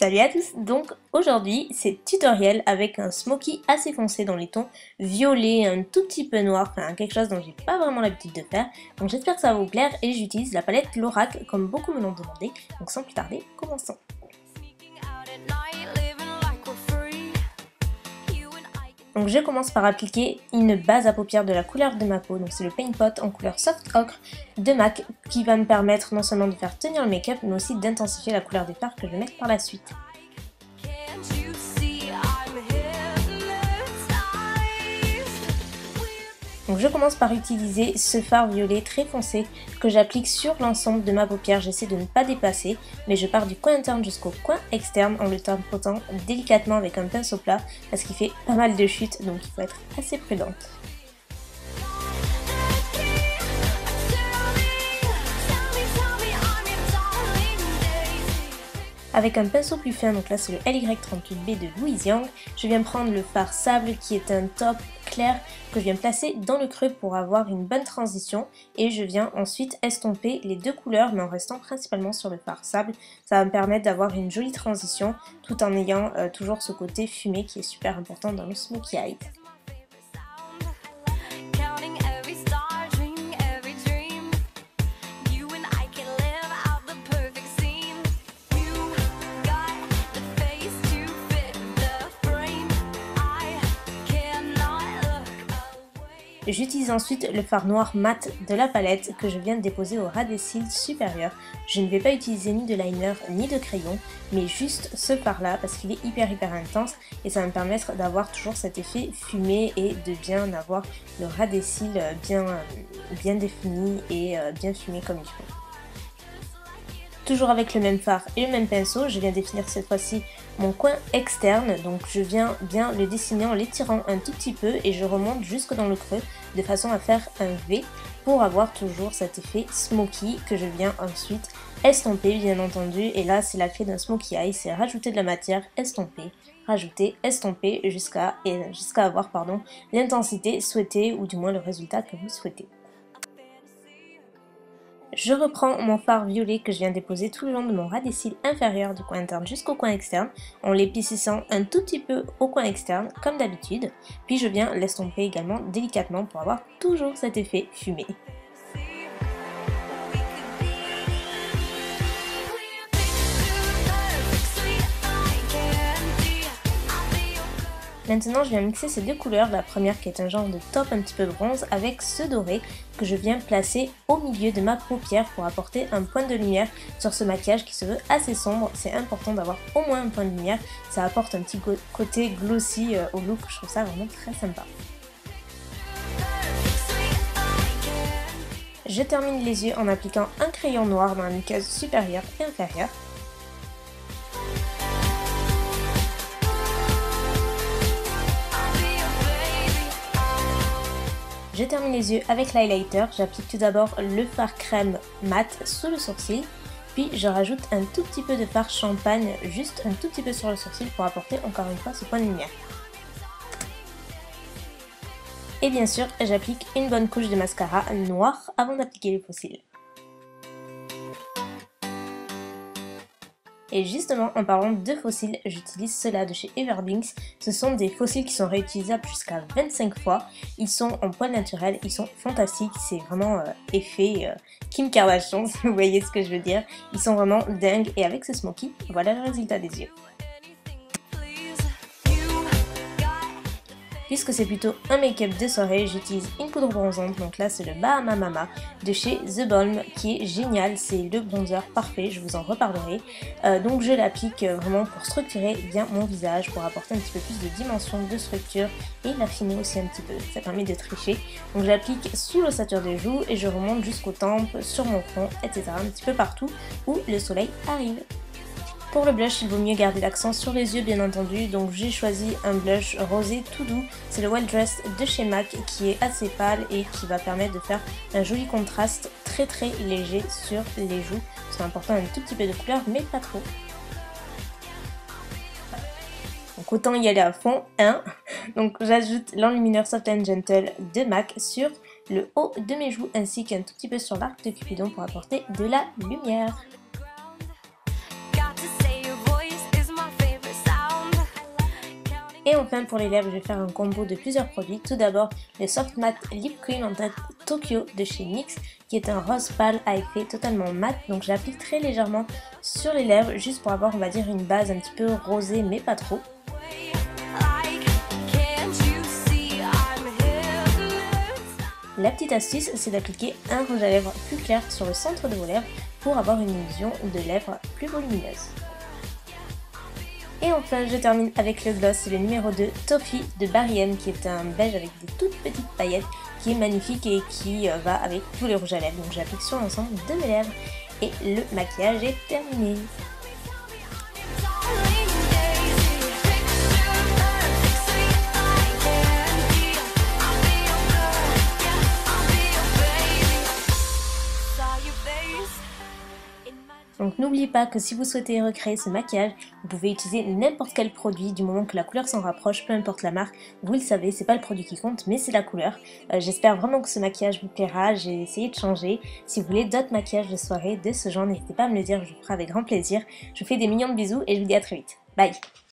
Salut à tous, donc aujourd'hui c'est tutoriel avec un smoky assez foncé dans les tons violet, un tout petit peu noir, enfin quelque chose dont j'ai pas vraiment l'habitude de faire. Donc j'espère que ça va vous plaire et j'utilise la palette Lorac comme beaucoup me l'ont demandé. Donc sans plus tarder, commençons. Donc je commence par appliquer une base à paupières de la couleur de ma peau, donc c'est le Paint Pot en couleur Soft Ocre de MAC qui va me permettre non seulement de faire tenir le make-up mais aussi d'intensifier la couleur des fards que je vais mettre par la suite. Donc je commence par utiliser ce fard violet très foncé que j'applique sur l'ensemble de ma paupière. J'essaie de ne pas dépasser, mais je pars du coin interne jusqu'au coin externe en le tapotant délicatement avec un pinceau plat parce qu'il fait pas mal de chutes, donc il faut être assez prudente. Avec un pinceau plus fin, donc là c'est le LY38B de Louise Yang, je viens prendre le fard sable qui est un taupe clair que je viens placer dans le creux pour avoir une bonne transition et je viens ensuite estomper les deux couleurs mais en restant principalement sur le fard sable. Ça va me permettre d'avoir une jolie transition tout en ayant toujours ce côté fumé qui est super important dans le smokey eye. J'utilise ensuite le fard noir mat de la palette que je viens de déposer au ras des cils supérieurs. Je ne vais pas utiliser ni de liner ni de crayon, mais juste ce fard là parce qu'il est hyper intense et ça va me permettre d'avoir toujours cet effet fumé et de bien avoir le ras des cils bien défini et bien fumé comme il faut. Toujours avec le même fard et le même pinceau, je viens définir cette fois-ci mon coin externe, donc je viens bien le dessiner en l'étirant un tout petit peu et je remonte jusque dans le creux de façon à faire un V pour avoir toujours cet effet smoky que je viens ensuite estomper bien entendu. Et là c'est la clé d'un smoky eye, c'est rajouter de la matière, estomper, rajouter, estomper jusqu'à avoir l'intensité souhaitée ou du moins le résultat que vous souhaitez. Je reprends mon fard violet que je viens déposer tout le long de mon ras des cils inférieur du coin interne jusqu'au coin externe en l'épaississant un tout petit peu au coin externe comme d'habitude, puis je viens l'estomper également délicatement pour avoir toujours cet effet fumé. Maintenant je viens mixer ces deux couleurs, la première qui est un genre de taupe un petit peu bronze avec ce doré que je viens placer au milieu de ma paupière pour apporter un point de lumière sur ce maquillage qui se veut assez sombre. C'est important d'avoir au moins un point de lumière, ça apporte un petit côté glossy au look, je trouve ça vraiment très sympa. Je termine les yeux en appliquant un crayon noir dans la muqueuse supérieure et inférieure. Je termine les yeux avec l'highlighter, j'applique tout d'abord le fard crème mat sous le sourcil, puis je rajoute un tout petit peu de fard champagne, juste un tout petit peu sur le sourcil pour apporter encore une fois ce point de lumière. Et bien sûr, j'applique une bonne couche de mascara noir avant d'appliquer les faux cils. Et justement, en parlant de faux cils, j'utilise ceux-là de chez Everblinks. Ce sont des faux cils qui sont réutilisables jusqu'à 25 fois. Ils sont en poil naturel, ils sont fantastiques. C'est vraiment effet Kim Kardashian, si vous voyez ce que je veux dire. Ils sont vraiment dingues et avec ce smoky, voilà le résultat des yeux. Puisque c'est plutôt un make-up de soirée, j'utilise une poudre bronzante, donc là c'est le Bahama Mama de chez The Balm qui est génial, c'est le bronzer parfait, je vous en reparlerai. Donc je l'applique vraiment pour structurer bien mon visage, pour apporter un petit peu plus de dimension, de structure et l'affiner aussi un petit peu, ça permet de tricher. Donc j'applique sous l'ossature des joues et je remonte jusqu'aux tempes, sur mon front, etc. un petit peu partout où le soleil arrive. Pour le blush, il vaut mieux garder l'accent sur les yeux bien entendu, donc j'ai choisi un blush rosé tout doux, c'est le Well Dressed de chez MAC qui est assez pâle et qui va permettre de faire un joli contraste très léger sur les joues. C'est important un tout petit peu de couleur mais pas trop. Donc autant y aller à fond, hein. Donc j'ajoute l'enlumineur Soft and Gentle de MAC sur le haut de mes joues ainsi qu'un tout petit peu sur l'arc de Cupidon pour apporter de la lumière. enfin pour les lèvres, je vais faire un combo de plusieurs produits. Tout d'abord le Soft Matte Lip Cream en teinte Tokyo de chez NYX, qui est un rose pâle à effet totalement mat. Donc j'applique très légèrement sur les lèvres, juste pour avoir, on va dire, une base un petit peu rosée mais pas trop. La petite astuce, c'est d'appliquer un rouge à lèvres plus clair sur le centre de vos lèvres pour avoir une illusion de lèvres plus volumineuse. Et enfin, je termine avec le gloss, c'est le numéro 2, Toffee de Barry M, qui est un beige avec des toutes petites paillettes, qui est magnifique et qui va avec tous les rouges à lèvres. Donc j'applique sur l'ensemble de mes lèvres et le maquillage est terminé. Donc n'oubliez pas que si vous souhaitez recréer ce maquillage, vous pouvez utiliser n'importe quel produit du moment que la couleur s'en rapproche, peu importe la marque. Vous le savez, c'est pas le produit qui compte, mais c'est la couleur. J'espère vraiment que ce maquillage vous plaira, j'ai essayé de changer. Si vous voulez d'autres maquillages de soirée de ce genre, n'hésitez pas à me le dire, je vous ferai avec grand plaisir. Je vous fais des millions de bisous et je vous dis à très vite. Bye!